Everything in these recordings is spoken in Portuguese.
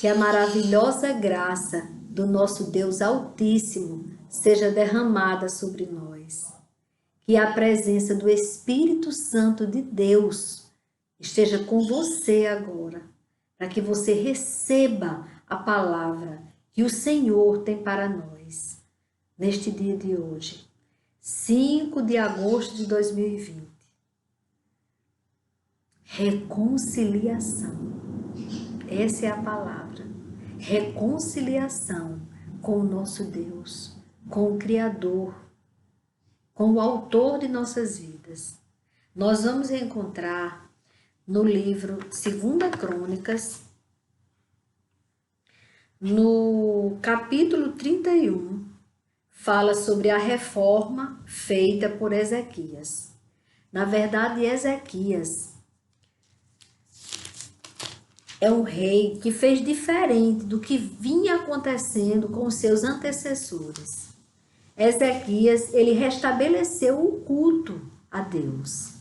Que a maravilhosa graça do nosso Deus Altíssimo seja derramada sobre nós. Que a presença do Espírito Santo de Deus esteja com você agora, para que você receba a palavra que o Senhor tem para nós, neste dia de hoje, 5 de agosto de 2020. Reconciliação. Essa é a palavra. Reconciliação com o nosso Deus, com o Criador, com o autor de nossas vidas. Nós vamos encontrar no livro 2 Crônicas, no capítulo 31, fala sobre a reforma feita por Ezequias. Na verdade, Ezequias é um rei que fez diferente do que vinha acontecendo com os seus antecessores. Ezequias, ele restabeleceu o culto a Deus.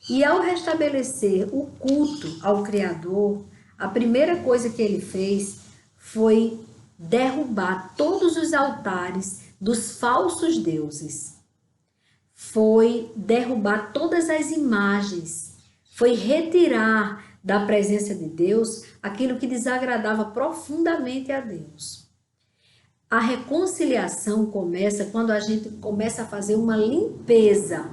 E ao restabelecer o culto ao Criador, a primeira coisa que ele fez foi derrubar todos os altares dos falsos deuses. Foi derrubar todas as imagens. Foi retirar da presença de Deus aquilo que desagradava profundamente a Deus. A reconciliação começa quando a gente começa a fazer uma limpeza.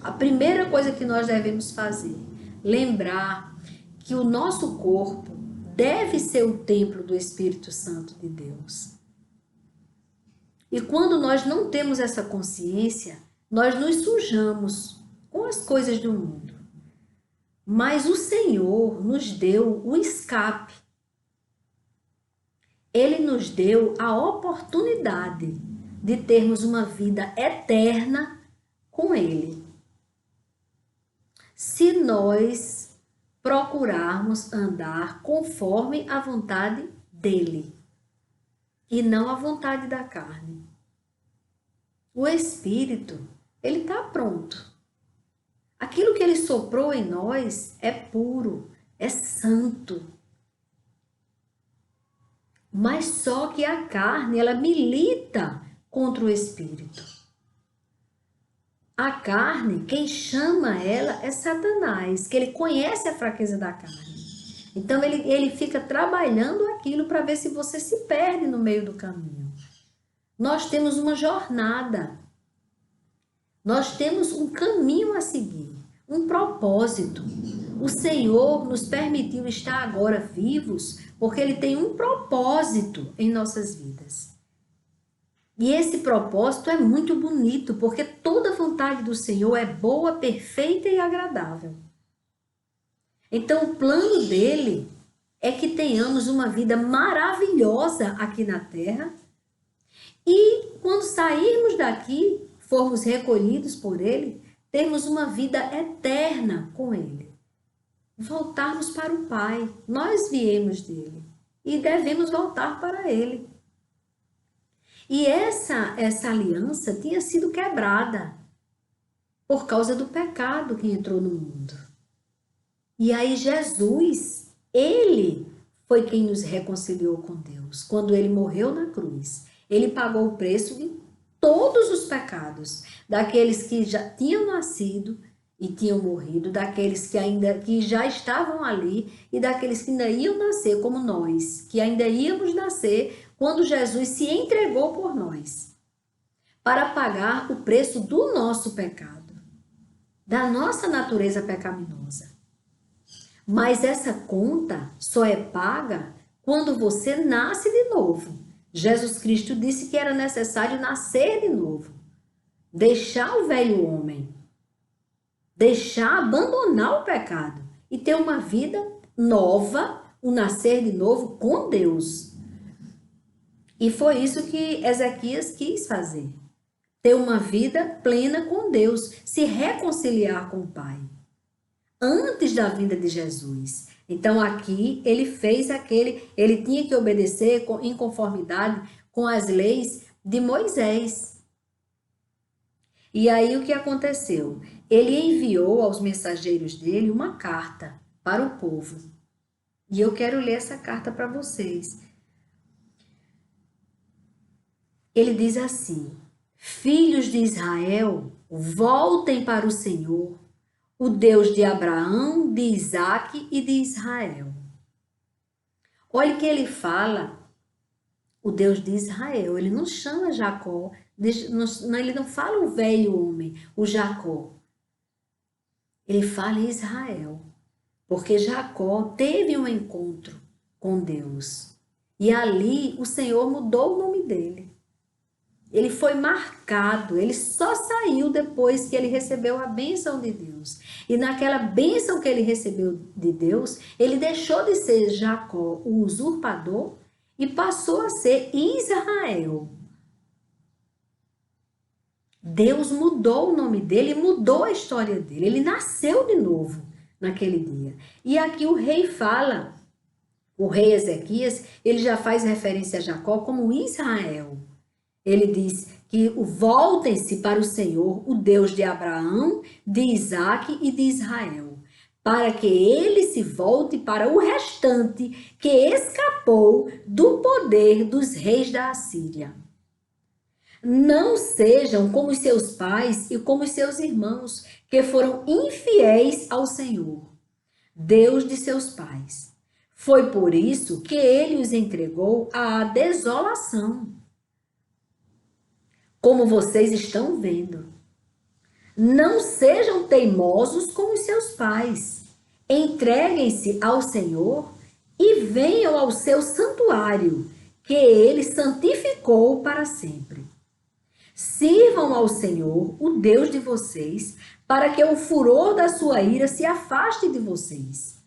A primeira coisa que nós devemos fazer, lembrar que o nosso corpo deve ser o templo do Espírito Santo de Deus. E quando nós não temos essa consciência, nós nos sujamos com as coisas do mundo. Mas o Senhor nos deu o escape. Ele nos deu a oportunidade de termos uma vida eterna com Ele. Se nós procurarmos andar conforme a vontade dEle e não a vontade da carne. O Espírito, ele está pronto. Aquilo que ele soprou em nós é puro, é santo. Mas só que a carne, ela milita contra o Espírito. A carne, quem chama ela é Satanás, que ele conhece a fraqueza da carne. Então ele fica trabalhando aquilo para ver se você se perde no meio do caminho. Nós temos uma jornada. Nós temos um caminho a seguir, um propósito. O Senhor nos permitiu estar agora vivos porque Ele tem um propósito em nossas vidas. E esse propósito é muito bonito, porque toda vontade do Senhor é boa, perfeita e agradável. Então, o plano dele é que tenhamos uma vida maravilhosa aqui na terra e quando sairmos daqui, formos recolhidos por ele, termos uma vida eterna com ele. Voltarmos para o Pai. Nós viemos dele e devemos voltar para ele. E essa aliança tinha sido quebrada por causa do pecado que entrou no mundo. E aí Jesus, ele foi quem nos reconciliou com Deus. Quando ele morreu na cruz, ele pagou o preço de todos os pecados, daqueles que já tinham nascido e tinham morrido, daqueles que já estavam ali e daqueles que ainda iam nascer, como nós, que ainda íamos nascer quando Jesus se entregou por nós, para pagar o preço do nosso pecado, da nossa natureza pecaminosa. Mas essa conta só é paga quando você nasce de novo. Jesus Cristo disse que era necessário nascer de novo, deixar o velho homem, abandonar o pecado e ter uma vida nova, um nascer de novo com Deus. E foi isso que Ezequias quis fazer, ter uma vida plena com Deus, se reconciliar com o Pai, antes da vinda de Jesus. Então aqui ele fez ele tinha que obedecer em conformidade com as leis de Moisés. E aí o que aconteceu? Ele enviou aos mensageiros dele uma carta para o povo. E eu quero ler essa carta para vocês. Ele diz assim: filhos de Israel, voltem para o Senhor, o Deus de Abraão, de Isaque e de Israel. Olha que ele fala, o Deus de Israel. Ele não chama Jacó, ele não fala o velho homem, o Jacó. Ele fala em Israel, porque Jacó teve um encontro com Deus. E ali o Senhor mudou o nome dele. Ele foi marcado, ele só saiu depois que ele recebeu a bênção de Deus. E naquela bênção que ele recebeu de Deus, ele deixou de ser Jacó, o usurpador, e passou a ser Israel. Deus mudou o nome dele, mudou a história dele. Ele nasceu de novo naquele dia. E aqui o rei fala, o rei Ezequias, ele já faz referência a Jacó como Israel. Ele diz que voltem-se para o Senhor, o Deus de Abraão, de Isaque e de Israel, para que ele se volte para o restante que escapou do poder dos reis da Assíria. Não sejam como os seus pais e como os seus irmãos, que foram infiéis ao Senhor, Deus de seus pais. Foi por isso que ele os entregou à desolação, como vocês estão vendo. Não sejam teimosos como os seus pais. Entreguem-se ao Senhor e venham ao seu santuário, que ele santificou para sempre. Sirvam ao Senhor, o Deus de vocês, para que o furor da sua ira se afaste de vocês.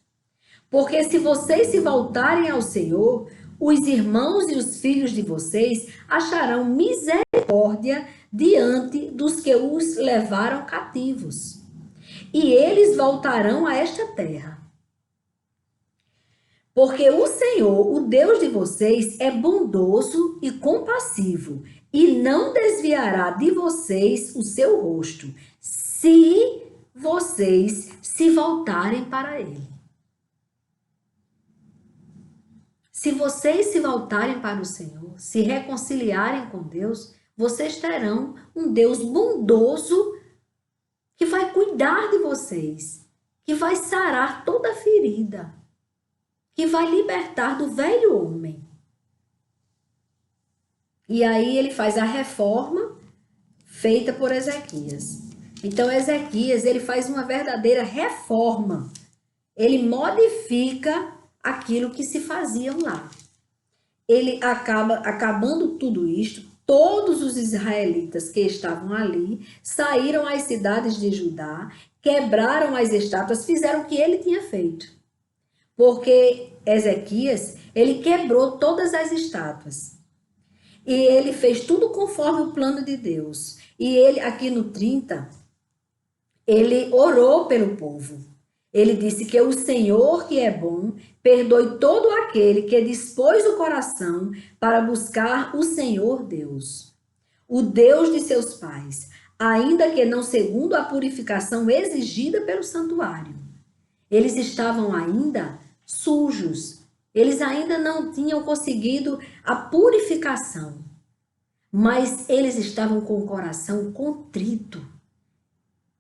Porque se vocês se voltarem ao Senhor, os irmãos e os filhos de vocês acharão misericórdia diante dos que os levaram cativos. E eles voltarão a esta terra. Porque o Senhor, o Deus de vocês, é bondoso e compassivo, e não desviará de vocês o seu rosto, se vocês se voltarem para ele. Se vocês se voltarem para o Senhor, se reconciliarem com Deus, vocês terão um Deus bondoso que vai cuidar de vocês, que vai sarar toda ferida, que vai libertar do velho homem. E aí ele faz a reforma feita por Ezequias. Então Ezequias, ele faz uma verdadeira reforma. Ele modifica aquilo que se faziam lá. Ele acabando tudo isto, todos os israelitas que estavam ali saíram às cidades de Judá, quebraram as estátuas, fizeram o que ele tinha feito. Porque Ezequias, ele quebrou todas as estátuas. E ele fez tudo conforme o plano de Deus. E ele, aqui no 30, ele orou pelo povo. Ele disse que o Senhor, que é bom, perdoe todo aquele que dispôs o coração para buscar o Senhor Deus, o Deus de seus pais, ainda que não segundo a purificação exigida pelo santuário. Eles estavam ainda sujos, eles ainda não tinham conseguido a purificação, mas eles estavam com o coração contrito,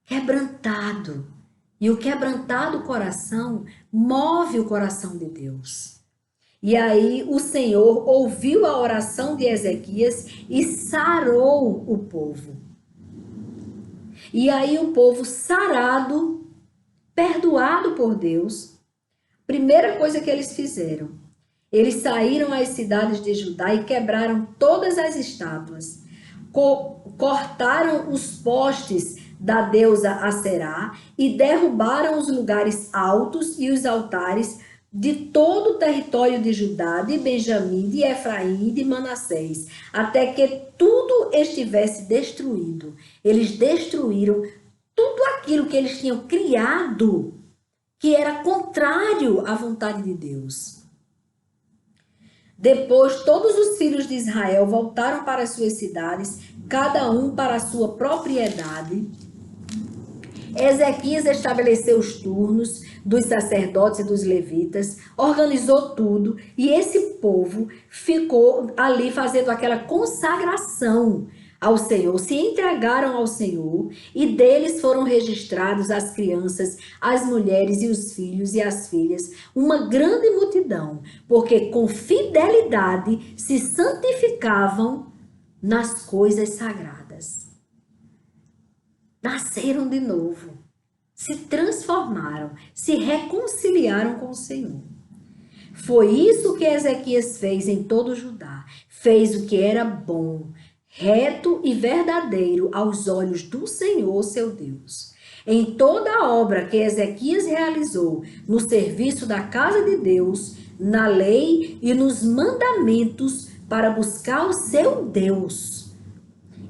quebrantado. E o quebrantado coração move o coração de Deus. E aí o Senhor ouviu a oração de Ezequias e sarou o povo. E aí o povo sarado, perdoado por Deus, primeira coisa que eles fizeram, eles saíram às cidades de Judá e quebraram todas as estátuas, cortaram os postes da deusa Aserá e derrubaram os lugares altos e os altares de todo o território de Judá, de Benjamim, de Efraim e de Manassés, até que tudo estivesse destruído. Eles destruíram tudo aquilo que eles tinham criado, que era contrário à vontade de Deus. Depois, todos os filhos de Israel voltaram para as suas cidades, cada um para a sua propriedade. Ezequias estabeleceu os turnos dos sacerdotes e dos levitas, organizou tudo e esse povo ficou ali fazendo aquela consagração ao Senhor, se entregaram ao Senhor e deles foram registrados as crianças, as mulheres e os filhos e as filhas, uma grande multidão, porque com fidelidade se santificavam nas coisas sagradas. Nasceram de novo, se transformaram, se reconciliaram com o Senhor. Foi isso que Ezequias fez em todo Judá. Fez o que era bom, reto e verdadeiro aos olhos do Senhor, seu Deus. Em toda a obra que Ezequias realizou no serviço da casa de Deus, na lei e nos mandamentos para buscar o seu Deus,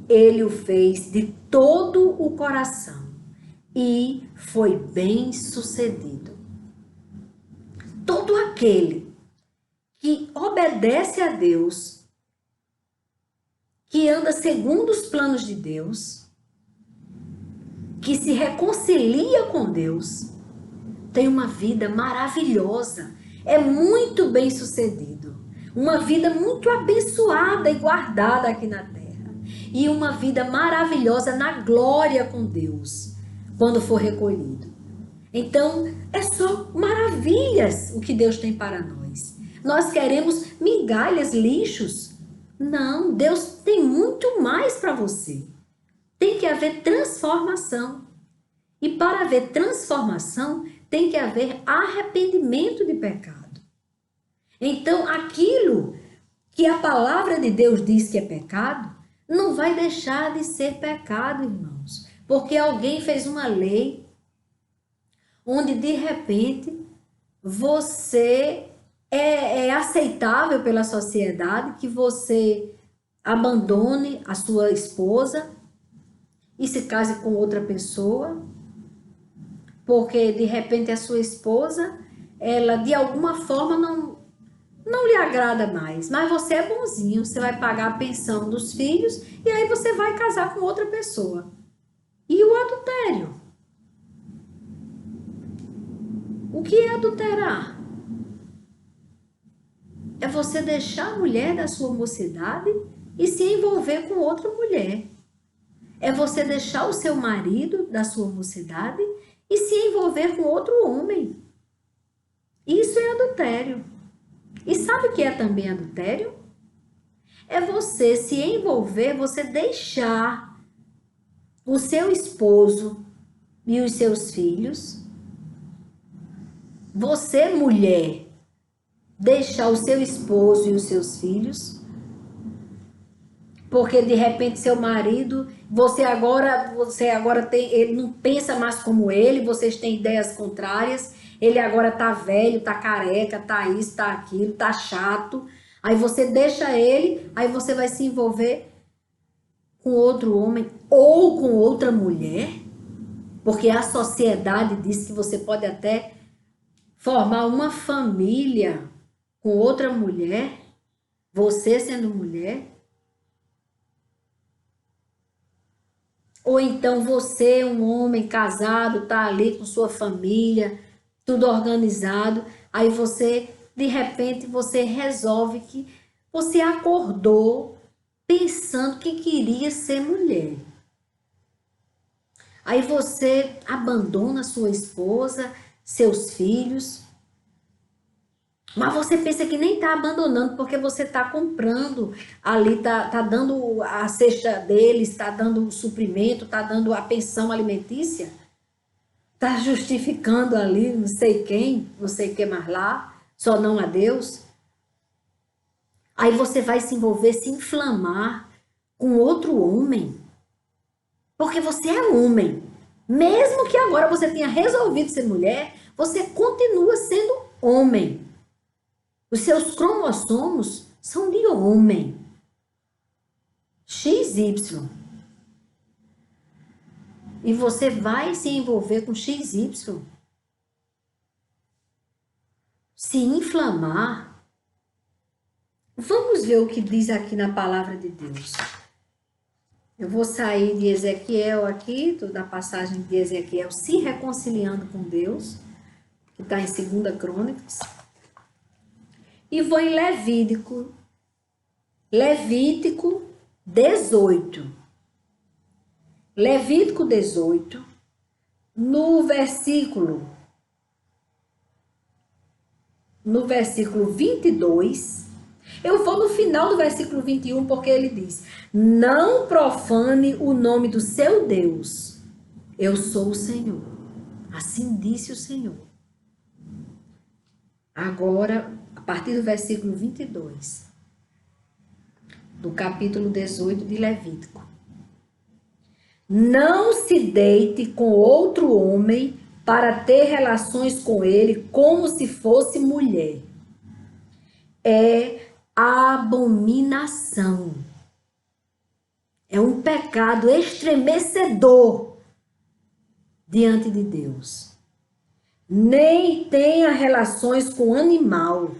ele o fez de todo o coração e foi bem sucedido. Todo aquele que obedece a Deus, que anda segundo os planos de Deus, que se reconcilia com Deus, tem uma vida maravilhosa, é muito bem sucedido, uma vida muito abençoada e guardada aqui na terra, e uma vida maravilhosa na glória com Deus, quando for recolhido. Então, é só maravilhas o que Deus tem para nós. Nós queremos migalhas, lixos. Não, Deus tem muito mais para você. Tem que haver transformação. E para haver transformação, tem que haver arrependimento de pecado. Então, aquilo que a palavra de Deus diz que é pecado, não vai deixar de ser pecado, irmãos. Porque alguém fez uma lei onde, de repente, você é aceitável pela sociedade que você abandone a sua esposa e se case com outra pessoa, porque de repente a sua esposa, ela de alguma forma não lhe agrada mais, mas você é bonzinho, você vai pagar a pensão dos filhos e aí você vai casar com outra pessoa. E o adultério? O que é adulterar? É você deixar a mulher da sua mocidade e se envolver com outra mulher. É você deixar o seu marido da sua mocidade e se envolver com outro homem. Isso é adultério. E sabe o que é também adultério? É você se envolver, você deixar o seu esposo e os seus filhos, você, mulher, deixar o seu esposo e os seus filhos, porque de repente seu marido, você agora tem, ele não pensa mais como ele, vocês têm ideias contrárias, ele agora tá velho, tá careca, tá isso, tá aquilo, tá chato, aí você deixa ele, aí você vai se envolver com outro homem ou com outra mulher, porque a sociedade diz que você pode até formar uma família com outra mulher, você sendo mulher. Ou então você, um homem casado, tá ali com sua família, tudo organizado, aí você, de repente, você resolve que você acordou pensando que queria ser mulher. Aí você abandona sua esposa, seus filhos, mas você pensa que nem está abandonando, porque você está comprando ali, tá dando a cesta deles, está dando o suprimento, está dando a pensão alimentícia, está justificando ali não sei quem, não sei o que mais lá, só não a Deus. Aí você vai se envolver, se inflamar com outro homem, porque você é homem. Mesmo que agora você tenha resolvido ser mulher, você continua sendo homem. Os seus cromossomos são de homem. XY. E você vai se envolver com XY. Se inflamar. Vamos ver o que diz aqui na palavra de Deus. Eu vou sair de Ezequiel aqui, da passagem de Ezequiel se reconciliando com Deus. está em 2 Crônicas. E vou em Levítico 18. Levítico 18, no versículo 22. Eu vou no final do versículo 21, porque ele diz: não profane o nome do seu Deus. Eu sou o Senhor. Assim disse o Senhor. Agora, a partir do versículo 22, do capítulo 18 de Levítico. Não se deite com outro homem para ter relações com ele como se fosse mulher. É abominação. É um pecado estremecedor diante de Deus. Nem tenha relações com animal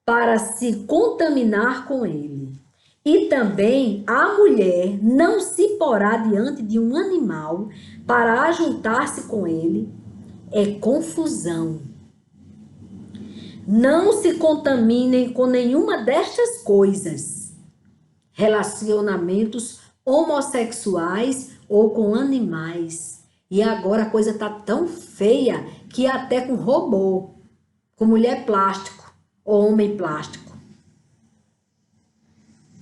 para se contaminar com ele. E também a mulher não se porá diante de um animal para ajuntar-se com ele. É confusão. Não se contaminem com nenhuma destas coisas. Relacionamentos homossexuais ou com animais. E agora a coisa tá tão feia que até com robô, com mulher plástico ou homem plástico.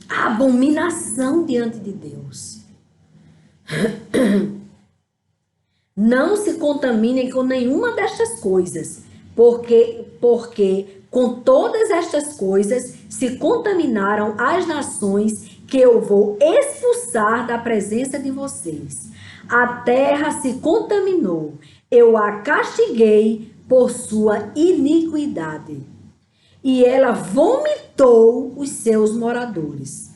A abominação diante de Deus. Não se contaminem com nenhuma destas coisas, porque com todas estas coisas se contaminaram as nações que eu vou expulsar da presença de vocês. A terra se contaminou, eu a castiguei por sua iniquidade, e ela vomitou os seus moradores.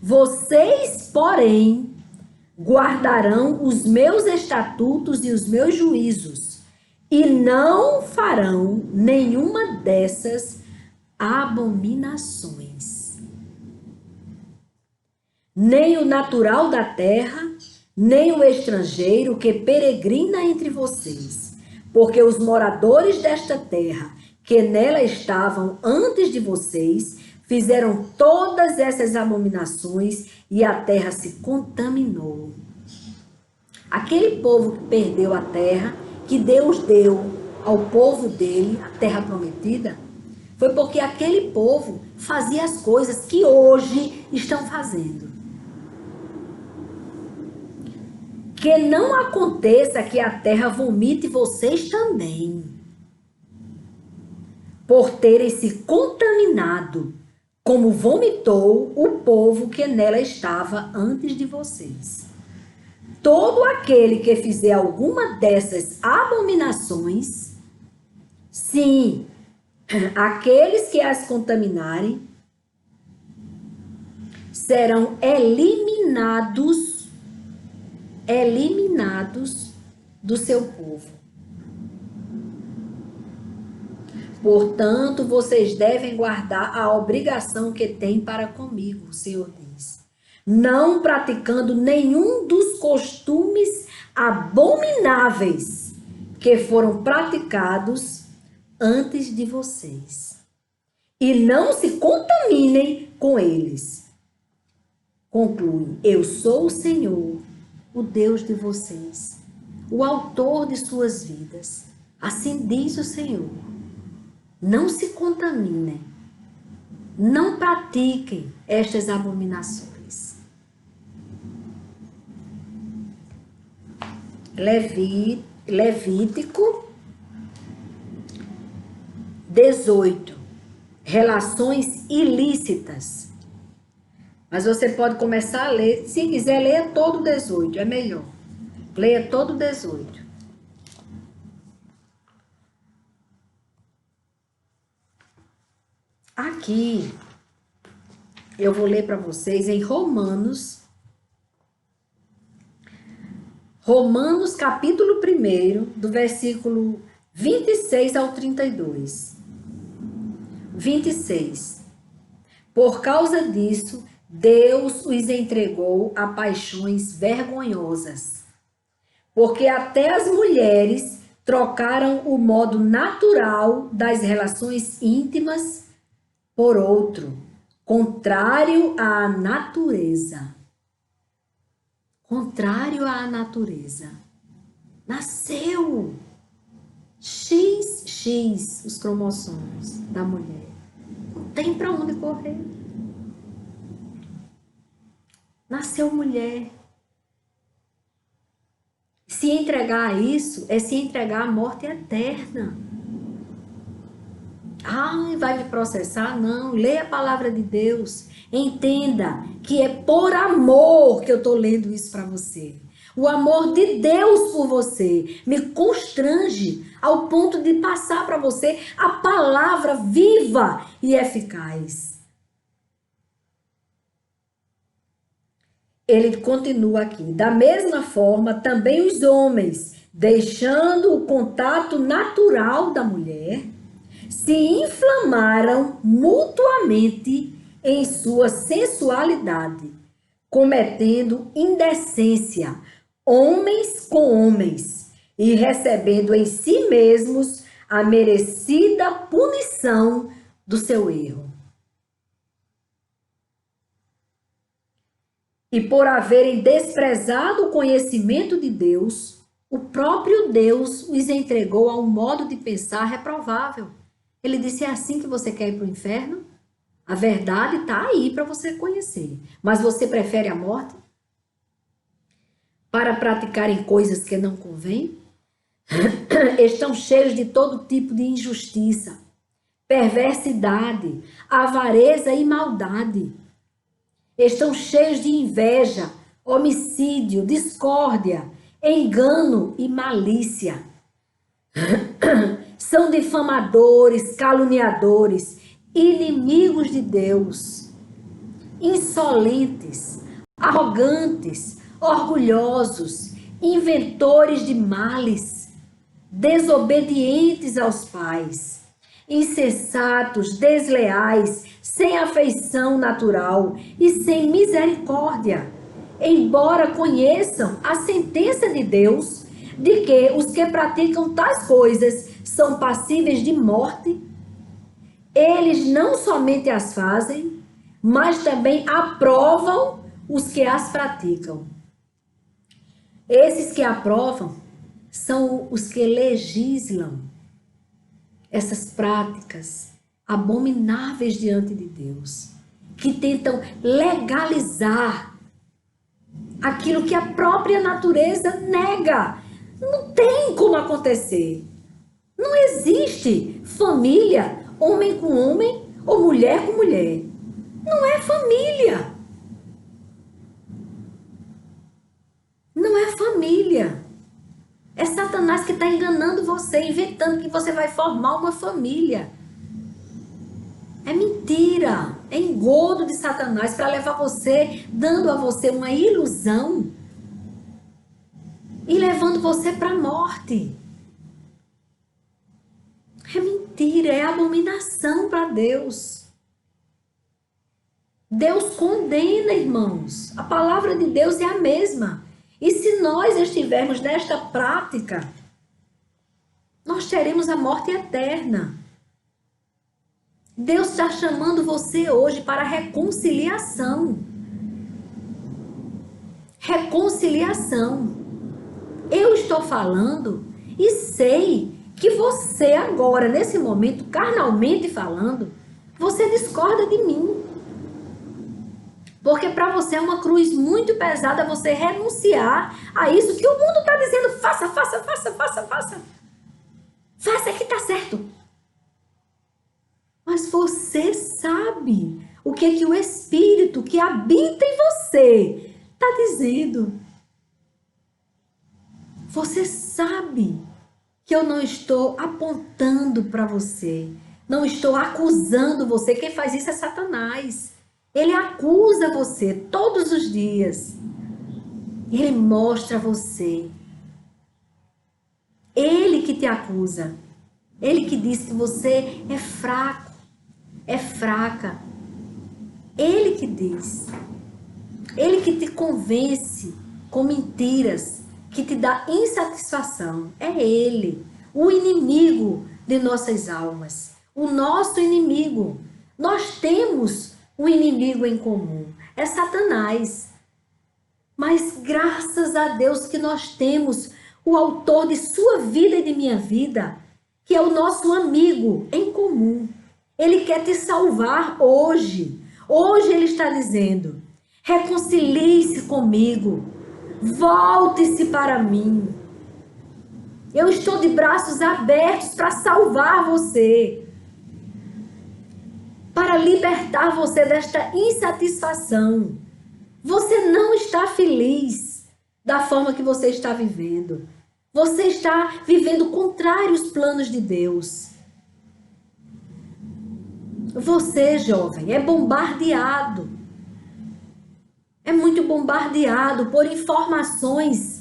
Vocês, porém, guardarão os meus estatutos e os meus juízos, e não farão nenhuma dessas abominações. Nem o natural da terra, nem o estrangeiro que peregrina entre vocês, porque os moradores desta terra, que nela estavam antes de vocês, fizeram todas essas abominações e a terra se contaminou. Aquele povo que perdeu a terra, que Deus deu ao povo dele, a terra prometida, foi porque aquele povo fazia as coisas que hoje estão fazendo. Que não aconteça que a terra vomite vocês também, por terem se contaminado, como vomitou o povo que nela estava antes de vocês. Todo aquele que fizer alguma dessas abominações, sim, aqueles que as contaminarem, serão eliminados do seu povo. Portanto, vocês devem guardar a obrigação que têm para comigo, o Senhor diz, não praticando nenhum dos costumes abomináveis que foram praticados antes de vocês. E não se contaminem com eles. Conclui: eu sou o Senhor, o Deus de vocês, o autor de suas vidas. Assim diz o Senhor. Não se contaminem, não pratiquem estas abominações. Levítico 18. Relações ilícitas. Mas você pode começar a ler, se quiser, leia todo o 18, é melhor. Leia todo o 18. Aqui, eu vou ler para vocês em Romanos capítulo 1, do versículo 26 ao 32. 26. Por causa disso, Deus os entregou a paixões vergonhosas, porque até as mulheres trocaram o modo natural das relações íntimas por outro, contrário à natureza. Contrário à natureza. Nasceu XX os cromossomos da mulher. Não tem para onde correr. Nasceu mulher. Se entregar a isso é se entregar à morte eterna. Ai, vai me processar? Não. Leia a palavra de Deus. Entenda que é por amor que eu estou lendo isso para você. O amor de Deus por você me constrange ao ponto de passar para você a palavra viva e eficaz. Ele continua aqui. Da mesma forma, também os homens, deixando o contato natural da mulher, se inflamaram mutuamente em sua sensualidade, cometendo indecência, homens com homens, e recebendo em si mesmos a merecida punição do seu erro. E por haverem desprezado o conhecimento de Deus, o próprio Deus os entregou a um modo de pensar reprovável. Ele disse, é assim que você quer ir para o inferno? A verdade está aí para você conhecer. Mas você prefere a morte? Para praticarem coisas que não convêm? Estão cheios de todo tipo de injustiça, perversidade, avareza e maldade. Estão cheios de inveja, homicídio, discórdia, engano e malícia. São difamadores, caluniadores, inimigos de Deus, insolentes, arrogantes, orgulhosos, inventores de males, desobedientes aos pais, insensatos, desleais, sem afeição natural e sem misericórdia, embora conheçam a sentença de Deus de que os que praticam tais coisas são passíveis de morte. Eles não somente as fazem, mas também aprovam os que as praticam. Esses que aprovam são os que legislam essas práticas abomináveis diante de Deus, que tentam legalizar aquilo que a própria natureza nega. Não tem como acontecer. Não existe família, homem com homem ou mulher com mulher. Não é família. Não é família. É Satanás que está enganando você, inventando que você vai formar uma família. É mentira. É engodo de Satanás para levar você, dando a você uma ilusão e levando você para a morte. É mentira, é abominação para Deus. Deus condena, irmãos. A palavra de Deus é a mesma. E se nós estivermos nesta prática, nós teremos a morte eterna. Deus está chamando você hoje para reconciliação. Reconciliação. Eu estou falando e sei que você agora, nesse momento, carnalmente falando, você discorda de mim. Porque para você é uma cruz muito pesada você renunciar a isso que o mundo está dizendo. Faça, faça, faça, faça, faça. Faça que está certo. Mas você sabe o que o Espírito que habita em você está dizendo. Você sabe que eu não estou apontando para você. Não estou acusando você. Quem faz isso é Satanás. Ele acusa você todos os dias. Ele mostra a você. Ele que te acusa. Ele que diz que você é fraco, é fraca. Ele que diz. Ele que te convence com mentiras, que te dá insatisfação. É ele. o inimigo de nossas almas, o nosso inimigo. Nós temos um inimigo em comum, é Satanás. Mas graças a Deus que nós temos o autor de sua vida e de minha vida, que é o nosso amigo em comum. Ele quer te salvar hoje. Hoje ele está dizendo: reconcilie-se comigo, volte-se para mim. Eu estou de braços abertos para salvar você, para libertar você desta insatisfação. Você não está feliz da forma que você está vivendo. Você está vivendo contrário aos planos de Deus. Você, jovem, é bombardeado. É muito bombardeado por informações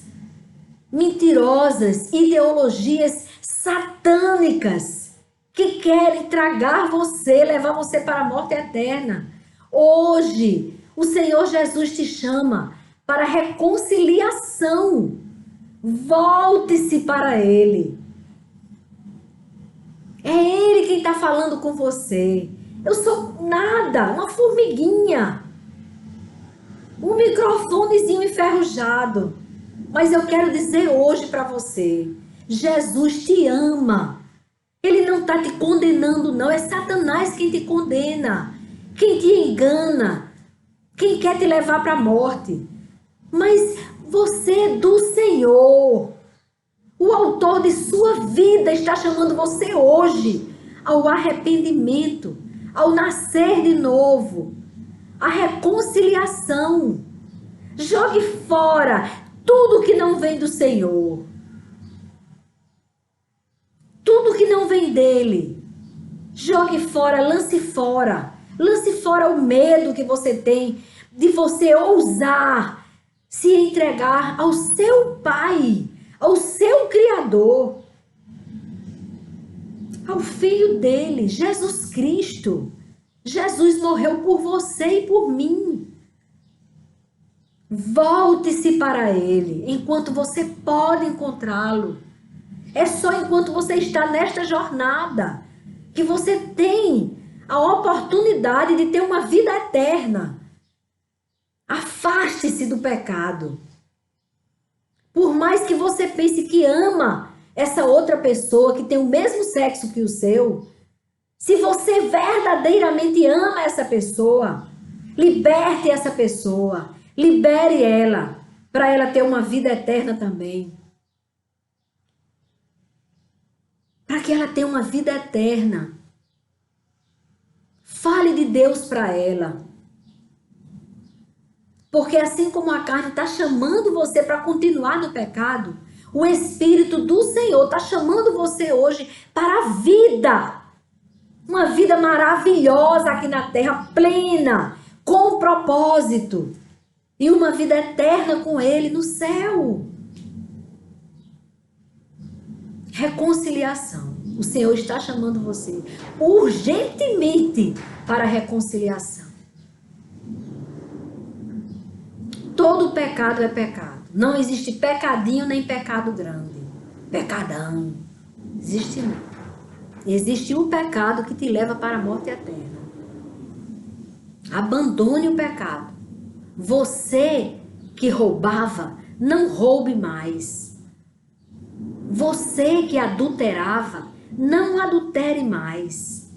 mentirosas, ideologias satânicas que querem tragar você, levar você para a morte eterna. Hoje, o Senhor Jesus te chama para reconciliação. Volte-se para Ele. É Ele quem está falando com você. Eu sou nada, uma formiguinha. Um microfonezinho enferrujado. Mas eu quero dizer hoje para você, Jesus te ama. Ele não está te condenando, não. É Satanás quem te condena, quem te engana, quem quer te levar para a morte. Mas você é do Senhor. O autor de sua vida está chamando você hoje ao arrependimento, ao nascer de novo, à reconciliação. Jogue fora tudo que não vem do Senhor. Tudo que não vem dele. Jogue fora, lance fora. Lance fora o medo que você tem de você ousar se entregar ao seu Pai, ao seu Criador, ao Filho dele, Jesus Cristo. Jesus morreu por você e por mim. Volte-se para Ele enquanto você pode encontrá-lo. É só enquanto você está nesta jornada que você tem a oportunidade de ter uma vida eterna. Afaste-se do pecado. Por mais que você pense que ama essa outra pessoa que tem o mesmo sexo que o seu, se você verdadeiramente ama essa pessoa, liberte essa pessoa. Libere ela, para ela ter uma vida eterna também. Para que ela tenha uma vida eterna. Fale de Deus para ela. Porque assim como a carne está chamando você para continuar no pecado, o Espírito do Senhor está chamando você hoje para a vida. Uma vida maravilhosa aqui na terra, plena, com propósito. E uma vida eterna com Ele no céu. Reconciliação. O Senhor está chamando você urgentemente para a reconciliação. Todo pecado é pecado. Não existe pecadinho nem pecado grande. Pecadão. Existe não. Existe um pecado que te leva para a morte eterna. Abandone o pecado. Você que roubava, não roube mais. Você que adulterava, não adultere mais.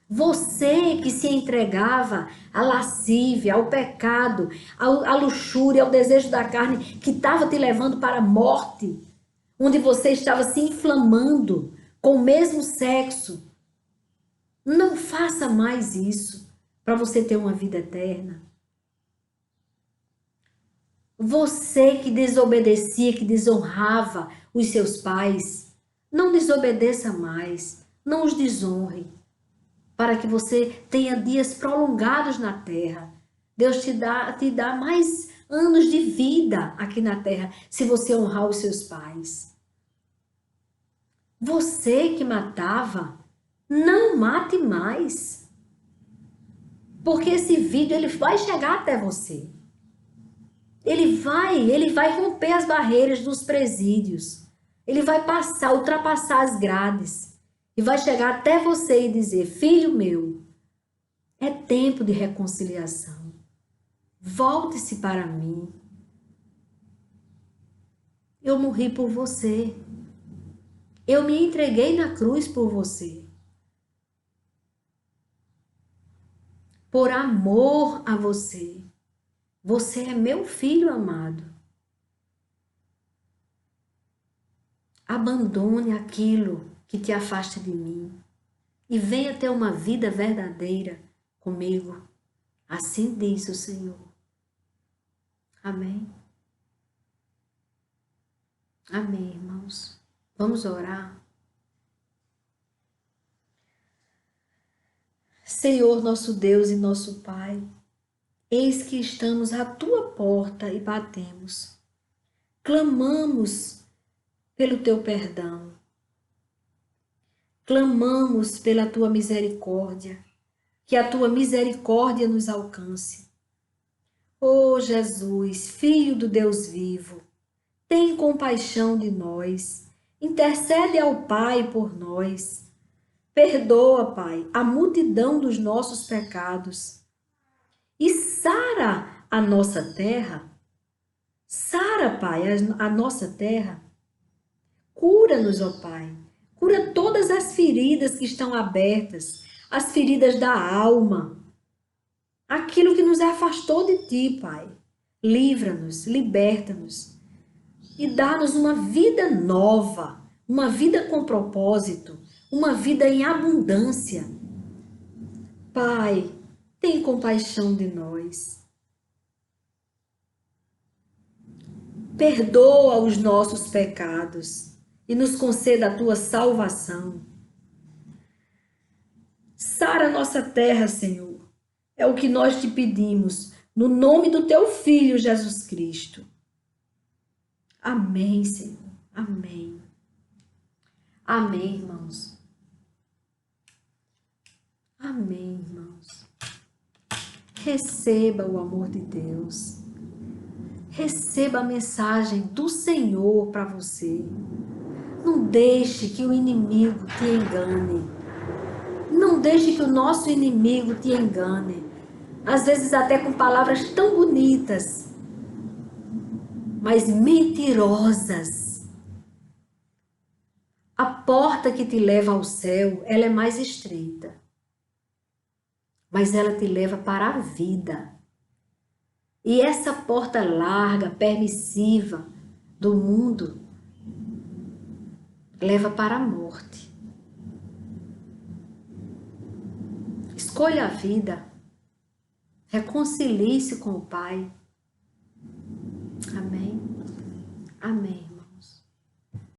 Você que se entregava à lascívia, ao pecado, à luxúria, ao desejo da carne, que estava te levando para a morte, onde você estava se inflamando com o mesmo sexo. Não faça mais isso para você ter uma vida eterna. Você que desobedecia, que desonrava os seus pais, não desobedeça mais, não os desonre, para que você tenha dias prolongados na terra. Deus te dá mais anos de vida aqui na terra, se você honrar os seus pais. Você que matava, não mate mais, porque esse vídeo ele vai chegar até você. Ele vai romper as barreiras dos presídios. Ele vai passar, ultrapassar as grades e vai chegar até você e dizer: filho meu, é tempo de reconciliação. Volte-se para mim. Eu morri por você. Eu me entreguei na cruz por você. Por amor a você. Você é meu filho amado. Abandone aquilo que te afasta de mim e venha ter uma vida verdadeira comigo. Assim diz o Senhor. Amém. Amém, irmãos. Vamos orar. Senhor, nosso Deus e nosso Pai, eis que estamos à tua porta e batemos. Clamamos pelo teu perdão. Clamamos pela tua misericórdia, que a tua misericórdia nos alcance. Ó Jesus, Filho do Deus vivo, tem compaixão de nós, intercede ao Pai por nós. Perdoa, Pai, a multidão dos nossos pecados e sara a nossa terra. Sara, Pai, a nossa terra. Cura-nos, ó Pai. Cura todas as feridas que estão abertas, as feridas da alma, aquilo que nos afastou de Ti, Pai. Livra-nos, liberta-nos e dá-nos uma vida nova, uma vida com propósito, uma vida em abundância. Pai, tem compaixão de nós. Perdoa os nossos pecados e nos conceda a tua salvação. Sara nossa terra, Senhor. É o que nós te pedimos, no nome do teu Filho, Jesus Cristo. Amém, Senhor. Amém. Amém, irmãos. Amém, irmãos. Receba o amor de Deus. Receba a mensagem do Senhor para você. Não deixe que o inimigo te engane. Não deixe que o nosso inimigo te engane. Às vezes até com palavras tão bonitas, mas mentirosas. A porta que te leva ao céu, ela é mais estreita. Mas ela te leva para a vida. E essa porta larga, permissiva do mundo, leva para a morte. Escolha a vida. Reconcilie-se com o Pai.